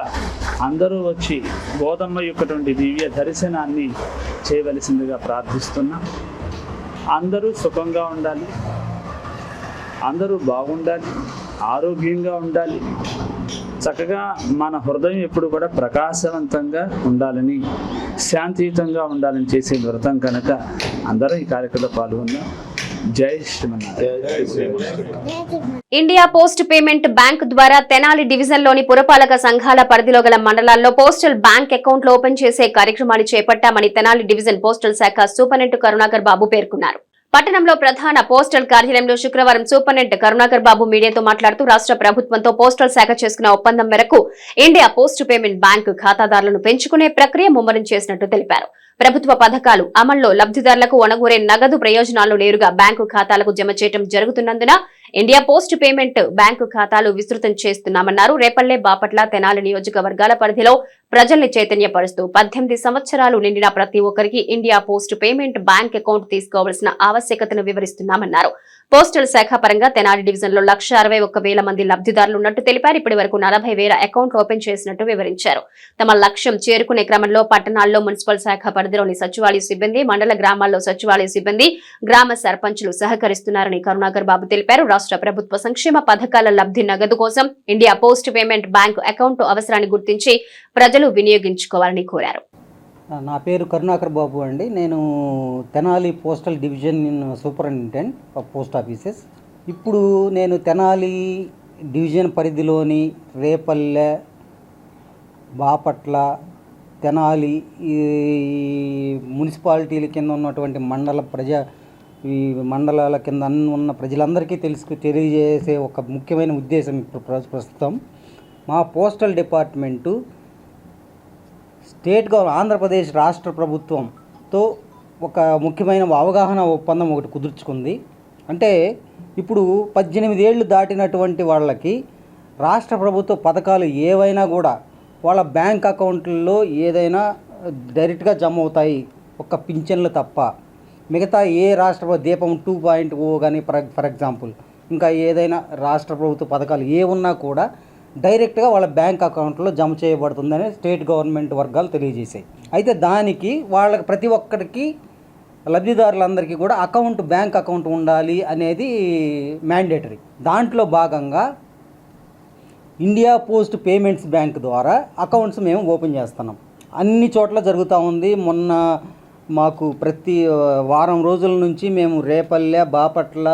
S13: అందరూ వచ్చి గోదమ్మ యొక్కటువంటి దివ్య దర్శనాన్ని చేయవలసిందిగా ప్రార్థిస్తున్నాం. అందరూ సుఖంగా ఉండాలి, అందరూ బాగుండాలి, ఆరోగ్యంగా ఉండాలి, చక్కగా మన హృదయం ఎప్పుడు కూడా ప్రకాశవంతంగా ఉండాలని, శాంతియుతంగా ఉండాలని చేసే వ్రతం కనుక అందరూ ఈ కార్యక్రమంలో పాల్గొందాం. జై Srimannarayana.
S1: India post payment bank ద్వారా తెనాలి డివిజన్లోని పురపాలక సంఘాల పరిధిలో గల మండలాల్లో పోస్టల్ బ్యాంక్ అకౌంట్లు ఓపెన్ చేసే కార్యక్రమాన్ని చేపట్టామని తెనాలి డివిజన్ పోస్టల్ శాఖ సూపరింటెండెంట్ కరుణాకర్ బాబు పేర్కొన్నారు. పట్టణంలో ప్రధాన పోస్టల్ కార్యాలయంలో శుక్రవారం సూపరింటెండెంట్ కరుణాకర్ బాబు మీడియాతో మాట్లాడుతూ రాష్ట్ర ప్రభుత్వంతో పోస్టల్ శాఖ చేసుకున్న ఒప్పందం మేరకు ఇండియా పోస్ట్ పేమెంట్ బ్యాంక్ ఖాతాదారులను పెంచుకునే ప్రక్రియ ముమ్మరం చేసినట్టు తెలిపారు. ప్రభుత్వ పథకాలు అమల్లో లబ్ధిదారులకు ఒనగూరే నగదు ప్రయోజనాలను నేరుగా బ్యాంకు ఖాతాలకు జమ చేయడం జరుగుతున్నందున ఇండియా పోస్ట్ పేమెంట్ బ్యాంకు ఖాతాలు విస్తృతం చేస్తున్నామన్నారు. రేపల్లె, బాపట్ల, తెనాలి నియోజకవర్గాల పరిధిలో ప్రజల్ని చైతన్యపరుస్తూ 18 సంవత్సరాలు నిండిన ప్రతి ఒక్కరికి India post payment bank account తీసుకోవాల్సిన ఆవశ్యకతను వివరిస్తున్నామన్నారు. పోస్టల్ శాఖ పరంగా తెనాలి డివిజన్ లో 161,000 మంది లబ్ధిదారులు ఉన్నట్టు తెలిపారు. ఇప్పటి వరకు 40,000 అకౌంట్లు ఓపెన్ చేసినట్టు వివరించారు. తమ లక్ష్యం చేరుకునే క్రమంలో పట్టణాల్లో మున్సిపల్ శాఖ పరిధిలోని సచివాలయ సిబ్బంది, మండల గ్రామాల్లో సచివాలయ సిబ్బంది, గ్రామ సర్పంచులు సహకరిస్తున్నారని కరుణాకర్ బాబు తెలిపారు. రాష్ట్ర ప్రభుత్వ సంక్షేమ పథకాల లబ్ధి నగదు కోసం India post payment bank account అవసరాన్ని గుర్తించి ప్రజలు వినియోగించుకోవాలని కోరారు.
S14: నా పేరు కరుణాకర్ బాబు అండి. నేను Tenali postal division superintendent of post offices. ఇప్పుడు నేను తెనాలి డివిజన్ పరిధిలోని రేపల్లె, బాపట్ల, తెనాలి ఈ మున్సిపాలిటీల కింద ఉన్నటువంటి ఈ మండలాల కింద ఉన్న ప్రజలందరికీ తెలియజేసే ఒక ముఖ్యమైన ఉద్దేశం ఇప్పుడు ప్రస్తుతం మా పోస్టల్ డిపార్ట్మెంటు ఆంధ్రప్రదేశ్ రాష్ట్ర ప్రభుత్వంతో ఒక ముఖ్యమైన అవగాహన ఒప్పందం ఒకటి కుదుర్చుకుంది. అంటే ఇప్పుడు 18 ఏళ్ళు దాటినటువంటి వాళ్ళకి రాష్ట్ర ప్రభుత్వ పథకాలు ఏవైనా కూడా వాళ్ళ బ్యాంక్ అకౌంట్లలో ఏదైనా డైరెక్ట్గా జమ అవుతాయి, ఒక్క పింఛన్లు తప్ప. మిగతా ఏ రాష్ట్ర దీపం 2.0 కానీ ఫర్ ఎగ్జాంపుల్ ఇంకా ఏదైనా రాష్ట్ర ప్రభుత్వ పథకాలు ఏ ఉన్నా కూడా డైరెక్ట్గా వాళ్ళ బ్యాంక్ అకౌంట్లో జమ చేయబడుతుందని స్టేట్ గవర్నమెంట్ వర్గాలు తెలియజేశాయి. అయితే దానికి వాళ్ళకి ప్రతి ఒక్కరికి లబ్ధిదారులందరికీ కూడా బ్యాంక్ అకౌంట్ ఉండాలి అనేది మ్యాండేటరీ. దాంట్లో భాగంగా ఇండియా పోస్ట్ పేమెంట్స్ బ్యాంక్ ద్వారా అకౌంట్స్ మేము ఓపెన్ చేస్తున్నాం. అన్ని చోట్ల జరుగుతూ ఉంది. మొన్న మాకు ప్రతి వారం రోజుల నుంచి మేము రేపల్లె, బాపట్ల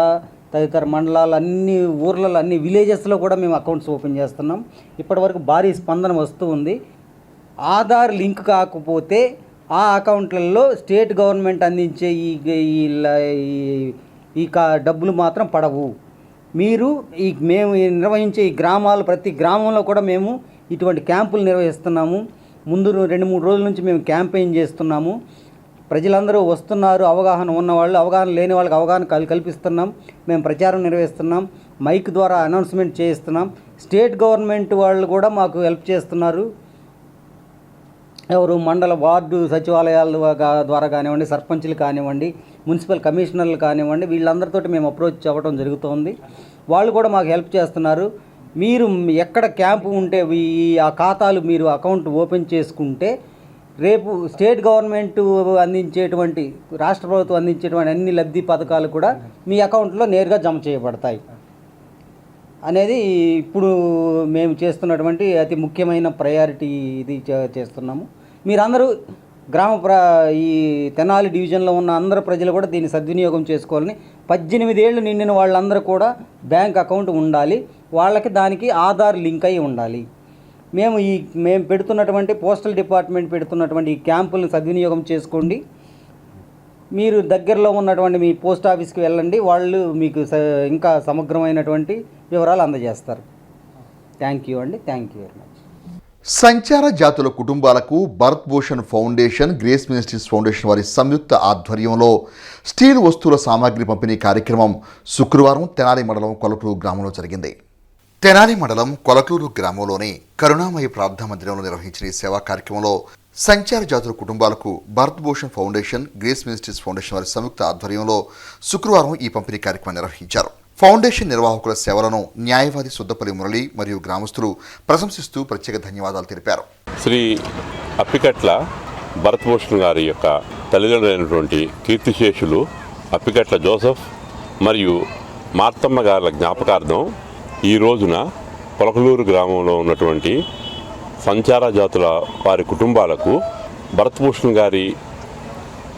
S14: తదితర మండలాలు అన్ని ఊర్లలో అన్ని విలేజెస్లో కూడా మేము అకౌంట్స్ ఓపెన్ చేస్తున్నాం. ఇప్పటివరకు భారీ స్పందన వస్తూ ఉంది. ఆధార్ లింక్ కాకపోతే ఆ అకౌంట్లలో స్టేట్ గవర్నమెంట్ అందించే ఈ డబ్బులు మాత్రం పడవు. మీరు మేము నిర్వహించే ఈ గ్రామాలు, ప్రతి గ్రామంలో కూడా మేము ఇటువంటి క్యాంపులు నిర్వహిస్తున్నాము. ముందు 2-3 రోజుల నుంచి మేము క్యాంపెయిన్ చేస్తున్నాము. ప్రజలందరూ వస్తున్నారు, అవగాహన ఉన్నవాళ్ళు, అవగాహన లేని వాళ్ళకి అవగాహన కల్పిస్తున్నాం. మేము ప్రచారం నిర్వహిస్తున్నాం, మైక్ ద్వారా అనౌన్స్మెంట్ చేయిస్తున్నాం. స్టేట్ గవర్నమెంట్ వాళ్ళు కూడా మాకు హెల్ప్ చేస్తున్నారు. ఎవరు మండల వార్డు సచివాలయాల ద్వారా కానివ్వండి, సర్పంచులు కానివ్వండి, మున్సిపల్ కమిషనర్లు కానివ్వండి, వీళ్ళందరితో మేము అప్రోచ్ అవ్వడం జరుగుతోంది. వాళ్ళు కూడా మాకు హెల్ప్ చేస్తున్నారు. మీరు ఎక్కడ క్యాంపు ఉంటే ఆ ఖాతాలు మీరు అకౌంట్ ఓపెన్ చేసుకుంటే రేపు స్టేట్ గవర్నమెంట్ అందించేటువంటి, రాష్ట్ర ప్రభుత్వం అందించేటువంటి అన్ని లబ్ధి పథకాలు కూడా మీ అకౌంట్లో నేరుగా జమ చేయబడతాయి అనేది ఇప్పుడు మేము చేస్తున్నటువంటి అతి ముఖ్యమైన ప్రయారిటీ. ఇది చేస్తున్నాము. మీరందరూ ఈ తెనాలి డివిజన్లో ఉన్న అందరు ప్రజలు కూడా దీన్ని సద్వినియోగం చేసుకోవాలని, 18 ఏళ్ళు నిండిన వాళ్ళందరూ కూడా బ్యాంక్ అకౌంట్ ఉండాలి, వాళ్ళకి దానికి ఆధార్ లింక్ అయి ఉండాలి. మేము పెడుతున్నటువంటి పోస్టల్ డిపార్ట్మెంట్ పెడుతున్నటువంటి ఈ క్యాంపులను సద్వినియోగం చేసుకోండి. మీరు దగ్గరలో ఉన్నటువంటి మీ పోస్ట్ ఆఫీస్కి వెళ్ళండి, వాళ్ళు మీకు ఇంకా సమగ్రమైనటువంటి వివరాలు అందజేస్తారు. థ్యాంక్ యూ అండి. Thank you very much.
S10: సంచార జాతుల కుటుంబాలకు Bharat Bhushan foundation, grace ministries foundation వారి సంయుక్త ఆధ్వర్యంలో స్టీల్ వస్తువుల సామాగ్రి పంపిణీ కార్యక్రమం శుక్రవారం తెనాలి మండలం కొలకలూరు గ్రామంలో జరిగింది. తెనాలి మండలం కొలకలూరు గ్రామంలోని కరుణామయ ప్రార్థనా మందిరంలో నిర్వహించిన ఈ సేవా కార్యక్రమంలో సంచార జాతుల కుటుంబాలకు Bharat Bhushan foundation, grace ministries foundation వారి సంయుక్త ఆధ్వర్యంలో శుక్రవారం ఈ పంపిణీ కార్యక్రమం నిర్వహించారు. ఫౌండేషన్ నిర్వాహకుల సేవలను న్యాయవాది సుద్దపల్లి మురళి మరియు గ్రామస్తులు ప్రశంసిస్తూ ప్రత్యేక ధన్యవాదాలు తెలిపారు.
S15: శ్రీ అప్పికట్ల భరత్ భూషణ్ గారి యొక్క తల్లిదండ్రులైనటువంటి కీర్తిశేషులు అప్పికట్ల జోసెఫ్ మరియు మార్తమ్మ గారుల జ్ఞాపకార్థం ఈ రోజున కొలకలూరు గ్రామంలో ఉన్నటువంటి సంచార జాతుల వారి కుటుంబాలకు భరత్ భూషణ్ గారి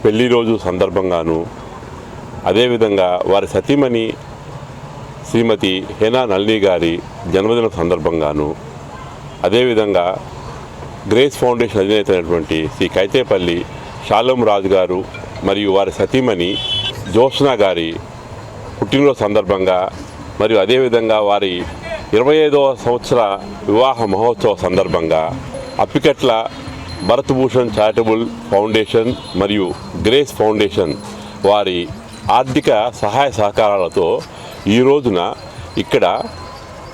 S15: పెళ్లి రోజు సందర్భంగాను, అదేవిధంగా వారి సతీమణి శ్రీమతి హేనా నళిని గారి జన్మదిన సందర్భంగాను, అదేవిధంగా గ్రేస్ ఫౌండేషన్ అధినేత అయినటువంటి శ్రీ కైతేపల్లి షాలోం రాజు గారు మరియు వారి సతీమణి జోష్నా గారి పుట్టినరోజు సందర్భంగా, మరియు అదేవిధంగా వారి 25వ సంవత్సర వివాహ మహోత్సవ సందర్భంగా అప్పికట్ల భరత్ భూషణ్ చారిటబుల్ ఫౌండేషన్ మరియు గ్రేస్ ఫౌండేషన్ వారి ఆర్థిక సహాయ సహకారాలతో ఈ రోజున ఇక్కడ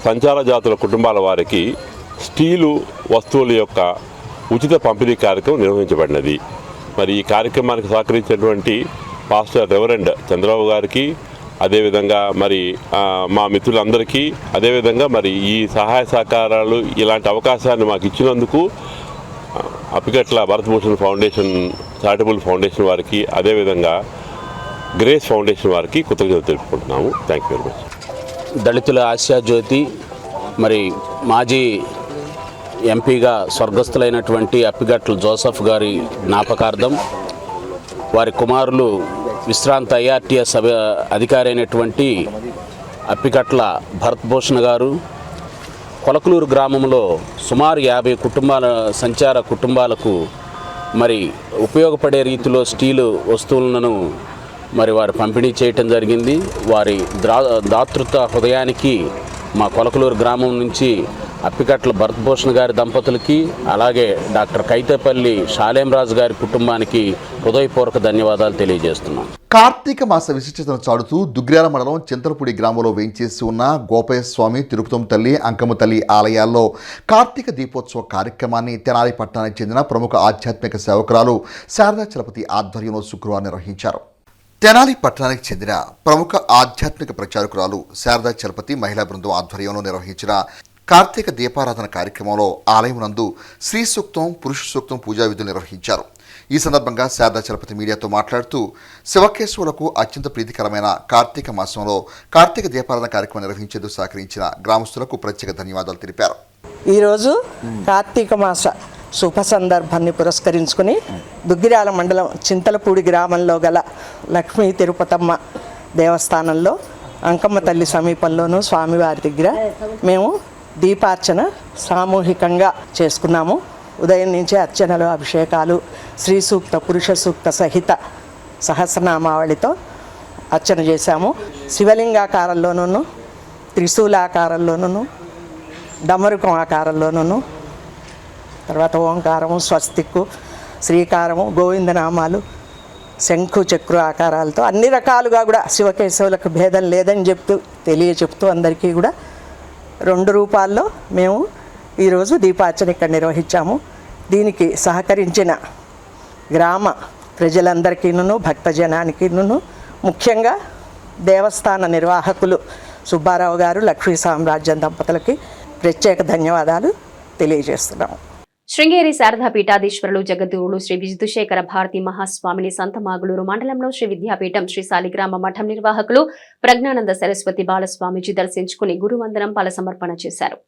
S15: సంచార జాతుల కుటుంబాల వారికి స్టీలు వస్తువుల యొక్క ఉచిత పంపిణీ కార్యక్రమం నిర్వహించబడినది. మరి ఈ కార్యక్రమానికి సహకరించినటువంటి పాస్టర్ రెవరెండ్ చంద్రబాబు గారికి, అదేవిధంగా మరి మా మిత్రులందరికీ, అదేవిధంగా మరి ఈ సహాయ సహకారాలు ఇలాంటి అవకాశాన్ని మాకు ఇచ్చినందుకు Appikatla Bharat Bhushan foundation charitable foundation వారికి, అదేవిధంగా గ్రేస్ ఫౌండేషన్ వారికి కృతజ్ఞతలు తెలుపుకుంటున్నాము. Thank you very much.
S4: దళితుల ఆశాజ్యోతి మరి మాజీ ఎంపీగా స్వర్గస్థులైనటువంటి అప్పికట్ల జోసెఫ్ గారి జ్ఞాపకార్థం వారి కుమారులు విశ్రాంత ఐఆర్టీఎస్ అధికారి అయినటువంటి అప్పికట్ల భరత్ భూషణ్ గారు కొలకలూరు గ్రామంలో సుమారు 50 సంచార కుటుంబాలకు మరి ఉపయోగపడే రీతిలో స్టీలు వస్తువులను మరి వారు పంపిణీ చేయటం జరిగింది. వారి దాతృత్వ హృదయానికి మా కొలకలూరు గ్రామం నుంచి అప్పికట్ల భరత్ భూషణ్ గారి దంపతులకి, అలాగే డాక్టర్ కైతేపల్లి షాలేం రాజు గారి కుటుంబానికి హృదయపూర్వక ధన్యవాదాలు తెలియజేస్తున్నాం.
S10: కార్తీక మాస విశిష్టతను చాటుతూ దుగ్గ్యాల మండలం చింతలపూడి గ్రామంలో వేయించేసి ఉన్న గోపయ్య స్వామి, తిరుపతం తల్లి, అంకమ్మ తల్లి ఆలయాల్లో కార్తీక దీపోత్సవ కార్యక్రమాన్ని తెనాలి పట్టణానికి చెందిన ప్రముఖ ఆధ్యాత్మిక సేవకురాలు శారదా చలపతి ఆధ్వర్యంలో శుక్రవారం నిర్వహించారు. తెనాలి పట్టణానికి చెందిన ప్రముఖ ఆధ్యాత్మిక ప్రచారకురాలు శారదా చలపతి మహిళా బృందం ఆధ్వర్యంలో నిర్వహించిన కార్తీక దీపారాధన కార్యక్రమంలో ఆలయం నందు శ్రీ సూక్తం, పురుష సూక్తం పూజా విధులు నిర్వహించారు. ఈ సందర్భంగా శారదా చలపతి మీడియాతో మాట్లాడుతూ శివకేశవులకు అత్యంత ప్రీతికరమైన కార్తీక మాసంలో కార్తీక దీపారాధన కార్యక్రమం నిర్వహించేందుకు సహకరించిన గ్రామస్తులకు ప్రత్యేక ధన్యవాదాలు తెలిపారు.
S16: ఈరోజు కార్తీక మాస శుభ సందర్భాన్ని పురస్కరించుకుని దుగ్గిరాల మండలం చింతలపూడి గ్రామంలో గల లక్ష్మీ తిరుపతమ్మ దేవస్థానంలో అంకమ్మ తల్లి సమీపంలోనూ స్వామివారి దగ్గర మేము దీపార్చన సామూహికంగా చేసుకున్నాము. ఉదయం నుంచే అర్చనలు, అభిషేకాలు, శ్రీ సూక్త, పురుష సూక్త సహిత సహస్రనామావళితో అర్చన చేశాము. శివలింగాకారంలోనూ, త్రిశూలాకారంలోనూ, డమరుకం ఆకారంలోనూ, తర్వాత ఓంకారము, స్వస్తిక్కు, శ్రీకారము, గోవిందనామాలు, శంఖు చక్రు ఆకారాలతో అన్ని రకాలుగా కూడా శివకేశవులకు భేదం లేదని చెప్తూ అందరికీ కూడా 2 రూపాల్లో మేము ఈరోజు దీపార్చన ఇక్కడ నిర్వహించాము. దీనికి సహకరించిన గ్రామ ప్రజలందరికీను, భక్తజనానికిను, ముఖ్యంగా దేవస్థాన నిర్వాహకులు సుబ్బారావు గారు, లక్ష్మీ సామ్రాజ్యం దంపతులకి ప్రత్యేక ధన్యవాదాలు తెలియజేస్తున్నాము.
S1: శృంగేరి శారదా పీఠాధీశ్వరులు జగద్గురువులు శ్రీ విజుశేఖర భారతి మహాస్వామిని సంతమాగులూరు మండలంలో శ్రీ విద్యాపీఠం శ్రీ శాలిగ్రామ మఠం నిర్వాహకులు ప్రజ్ఞానంద సరస్వతి బాలస్వామిజీ దర్శించుకుని గురువందనం ఫల సమర్పణ చేశారు.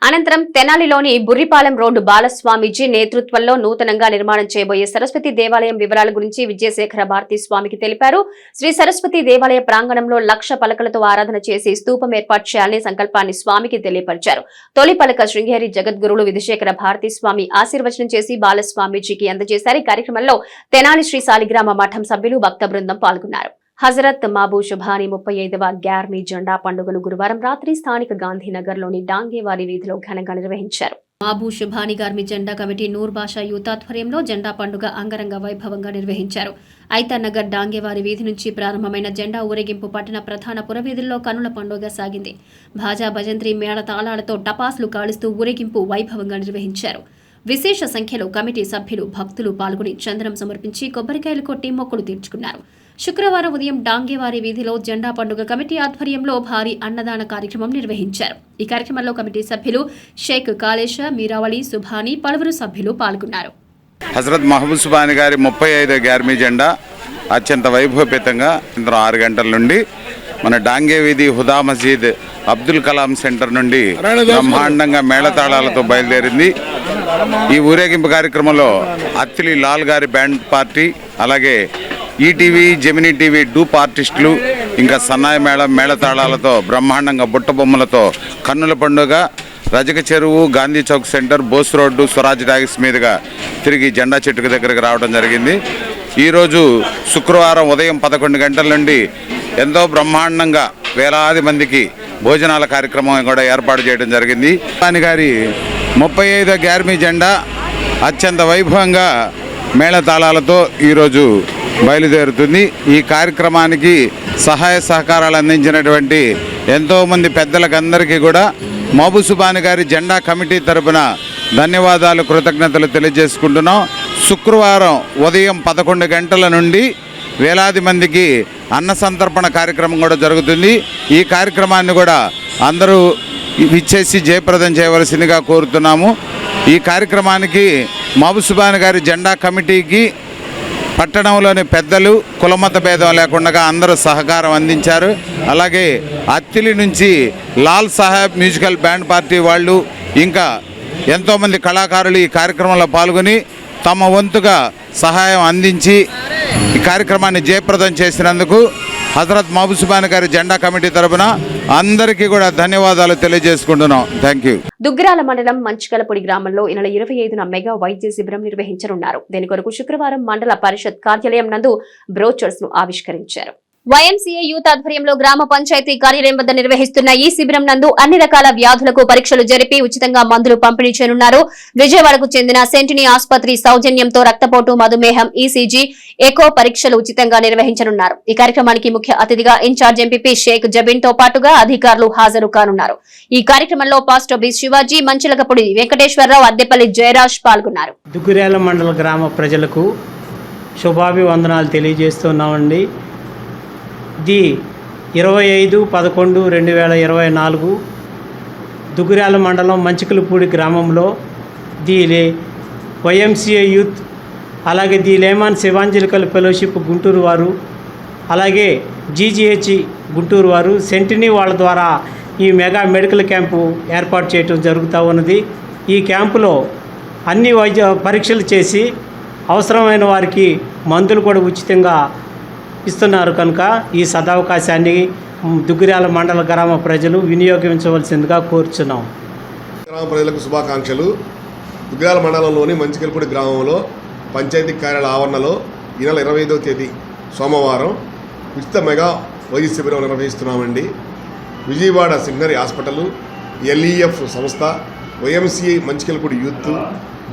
S1: అనంతరం తెనాలిలోని బుర్రిపాలెం రోడ్డు బాలస్వామిజీ నేతృత్వంలో నూతనంగా నిర్మాణం చేయబోయే సరస్వతి దేవాలయం వివరాల గురించి విజయశేఖర భారతి స్వామికి తెలిపారు. శ్రీ సరస్వతి దేవాలయ ప్రాంగణంలో 1,00,000 పలకలతో ఆరాధన చేసి స్తూపం ఏర్పాటు చేయాలనే సంకల్పాన్ని స్వామికి తెలియపరిచారు. తొలి పలక శృంగేరి జగద్గురువులు విజయశేఖర భారతి స్వామి ఆశీర్వచనం చేసి బాలస్వామిజీకి అందజేశారు. ఈ కార్యక్రమంలో తెనాలి శ్రీ శాలిగ్రామ మఠం సభ్యులు, భక్త బృందం పాల్గొన్నారు. హజరత్ మాబూ షుభాని 35వ గ్యార్మీ జెండా పండుగను గురువారం రాత్రి స్థానిక గాంధీనగర్లోని డాంగేవారి వీధిలో ఘనంగా నిర్వహించారు. మాబూ షుభాని గార్మీ జెండా కమిటీ నూర్ బాషా యూత్ ఆధ్వర్యంలో జెండా పండుగ అంగరంగ వైభవంగా నిర్వహించారు. ఐతానగర్ డాంగేవారి వీధి నుంచి ప్రారంభమైన జెండా ఊరేగింపు పట్టణ ప్రధాన పురవీధుల్లో కనుల పండుగ సాగింది. భాజా భజంత్రి మేళ తాళాలతో టపాసులు కాలుస్తూ ఊరేగింపు వైభవంగా నిర్వహించారు. విశేష సంఖ్యలో కమిటీ సభ్యులు, భక్తులు పాల్గొని చందనం సమర్పించి కొబ్బరికాయలు కొట్టి మొక్కులు తీర్చుకున్నారు. శుక్రవారం ఉదయం డాంగేవారి వీధిలో జెండా పండుగ కమిటీ ఆధ్వర్యంలో భారీ అన్నదాన కార్యక్రమం నిర్వహించారు. ఈ కార్యక్రమంలో కమిటీ సభ్యులు షేక్ కాళేశ, మీరావళి, సుభాని, పలువురు సభ్యులు పాల్గొన్నారు.
S17: హజరత్ మహబూబ్ సుబాని గారి 35వ గ్యార్మీ జెండా అత్యంత వైభవపేతంగా 6 గంటల నుండి మన డాంగే వీధి హుదా మసీద్ అబ్దుల్ కలాం సెంటర్ నుండి బ్రహ్మాండంగా మేళతాళాలతో బయలుదేరింది. ఈ ఊరేగింపు కార్యక్రమంలో అత్తిలి లాల్ గారి బ్యాండ్ పార్టీ, అలాగే ఈటీవీ, జెమినీ టీవీ డూప్ ఆర్టిస్టులు, ఇంకా సన్నాయి మేళతాళాలతో బ్రహ్మాండంగా బుట్ట బొమ్మలతో కన్నుల పండుగ రజక చెరువు, Gandhi Chowk centre, Bose road, Swaraj talkies మీదుగా తిరిగి జెండా చెట్టుకు దగ్గరకు రావడం జరిగింది. ఈరోజు శుక్రవారం ఉదయం 11 గంటల నుండి ఎంతో బ్రహ్మాండంగా వేలాది మందికి భోజనాల కార్యక్రమం కూడా ఏర్పాటు చేయడం జరిగింది. సుబాని గారి 35వ గ్యార్మీ జెండా అత్యంత వైభవంగా మేళతాళాలతో ఈరోజు బయలుదేరుతుంది. ఈ కార్యక్రమానికి సహాయ సహకారాలు అందించినటువంటి ఎంతోమంది పెద్దలకందరికీ కూడా మహబూబ్ సుబాని గారి జెండా కమిటీ తరపున ధన్యవాదాలు, కృతజ్ఞతలు తెలియజేసుకుంటున్నాం. శుక్రవారం ఉదయం 11 గంటల నుండి వేలాది మందికి అన్న సంతర్పణ కార్యక్రమం కూడా జరుగుతుంది. ఈ కార్యక్రమాన్ని కూడా అందరూ విచ్చేసి జయప్రదం చేయవలసిందిగా కోరుతున్నాము. ఈ కార్యక్రమానికి మహబూబ్ సుబాని గారి జెండా కమిటీకి పట్టణంలోని పెద్దలు కులమత భేదం లేకుండా అందరూ సహకారం అందించారు. అలాగే అత్తిలి నుంచి Lal Saheb musical band party వాళ్ళు, ఇంకా ఎంతోమంది కళాకారులు ఈ కార్యక్రమంలో పాల్గొని తమ వంతుగా సహాయం అందించి ఈ కార్యక్రమాన్ని జయప్రదం చేసినందుకు హజరత్ మహబూబ్ సుబాని గారి జెండా కమిటీ తరపున అందరికీ కూడా ధన్యవాదాలు తెలియజేసుకుంటున్నాం. Thank you.
S1: దుగ్గిరాల మండలం మంచికలపూడి గ్రామంలో ఈ నెల 25న మెగా వైద్య శిబిరం నిర్వహించనున్నారు. దీని కొరకు శుక్రవారం మండల పరిషత్ కార్యాలయం నందు బ్రోచర్స్ ను ఆవిష్కరించారు. వైఎంసీఏ యూత్ ఆధ్వర్యంలో గ్రామ పంచాయతీ కార్యాలయం వద్ద నిర్వహిస్తున్న ఈ శిబిరం నందు అన్ని రకాల వ్యాధులకు పరీక్షలు జరిపి ఉచితంగా మందులు పంపిణీ చేయనున్నారు. విజయవాడకు చెందిన సెంటినీ ఆసుపత్రి సౌజన్యంతో రక్తపోటు, మధుమేహం, ఈసీజీ, ఎకో పరీక్షలు ఉచితంగా నిర్వహించనున్నారు. ఈ కార్యక్రమానికి ముఖ్య అతిథిగా ఇన్ఛార్జ్ ఎంపీపీ షేక్ జబీన్ తో పాటుగా అధికారులు హాజరు కానున్నారు. ఈ కార్యక్రమంలో పాస్టర్ బి శివాజీ, మంచిలకపూడి వెంకటేశ్వరరావు, అద్దెపల్లి జయరాజ్ పాల్గొన్నారు.
S18: దుగ్గిరాల మండల గ్రామ ప్రజలకు శుభాభివందనాలు తెలియజేస్తున్నామండి. ఇది 25/11/2024 దుగ్గిరాల మండలం మంచికలపూడి గ్రామంలో ది వైఎంసీఏ యూత్, అలాగే ది లేమాన్ శివాంజలికల్ ఫెలోషిప్ గుంటూరు వారు, అలాగే జీజీహెచ్ గుంటూరు వారు సెంటినీ వాళ్ళ ద్వారా ఈ మెగా మెడికల్ క్యాంపు ఏర్పాటు చేయడం జరుగుతూ ఉన్నది. ఈ క్యాంపులో అన్ని వైద్య పరీక్షలు చేసి అవసరమైన వారికి మందులు కూడా ఉచితంగా ఇస్తున్నారు. కనుక ఈ సదవకాశాన్ని దుగ్గిరాల మండల గ్రామ ప్రజలు వినియోగించవలసిందిగా కోరుచున్నాం.
S19: గ్రామ ప్రజలకు శుభాకాంక్షలు. దుగ్గిరాల మండలంలోని మంచికల్పూడి గ్రామంలో పంచాయతీ కార్యాలయ ఆవరణలో ఈ నెల 25వ తేదీ సోమవారం ఉచిత మెగా వైద్య శిబిరం నిర్వహిస్తున్నామండి. విజయవాడ సిగ్నరీ హాస్పిటల్, LEF సంస్థ, YMCA మంచికల్పూడి యూత్,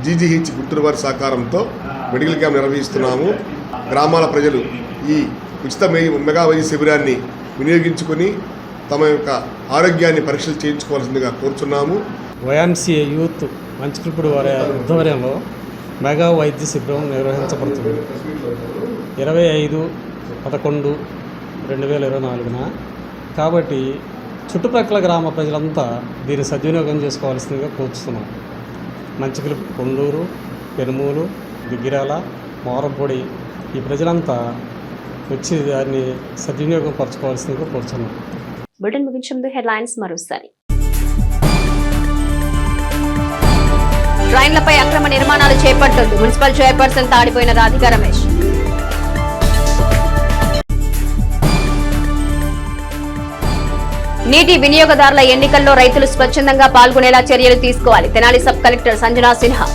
S19: GGH గుంటూరు వారి సహకారంతో మెడికల్ క్యాంప్ నిర్వహిస్తున్నాము. గ్రామాల ప్రజలు ఈ ఉచిత మెగా వైద్య శిబిరాన్ని వినియోగించుకొని తమ యొక్క ఆరోగ్యాన్ని పరీక్షలు చేయించుకోవాల్సిందిగా కోరుచున్నాము.
S20: YMCA యూత్ మంచికల్పూడి వారి ఆధ్వర్యంలో మెగా వైద్య శిబిరం నిర్వహించబడుతుంది. 25/11/2024 కాబట్టి చుట్టుప్రక్కల గ్రామ ప్రజలంతా దీన్ని సద్వినియోగం చేసుకోవాల్సిందిగా కోరుతున్నాం. మంచికల్పూడి, కొండూరు, పెనుమూలు, దుగ్గిరాల, మోరంపొడి ఈ ప్రజలంతా వచ్చి దాన్ని సద్వినియోగం పరచుకోవాల్సిందిగా కోరుతున్నాం.
S1: బులెటిన్ ముగించే ముందు హెడ్లైన్స్ మరోసారి. ట్రైన్లపై అక్రమ నిర్మాణాలు చేపట్టొద్దు, మున్సిపల్ చైర్పర్సన్ తాడిపోయిన రాధికా రమేష్. నీటి వినియోగదారుల ఎన్నికల్లో రైతులు స్వచ్ఛందంగా పాల్గొనేలా చర్యలు తీసుకోవాలి, తెనాలి సబ్ కలెక్టర్ సంజనా సిన్హా.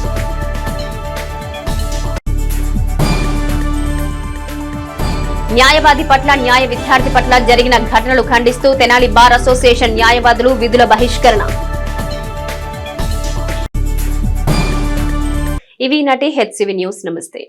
S1: న్యాయవాది పట్ల, న్యాయ విద్యార్థి పట్ల జరిగిన ఘటనలు ఖండిస్తూ తెనాలి బార్ అసోసియేషన్ న్యాయవాదులు విధుల బహిష్కరణ. ఇవి నాటి HCV న్యూస్. నమస్తే.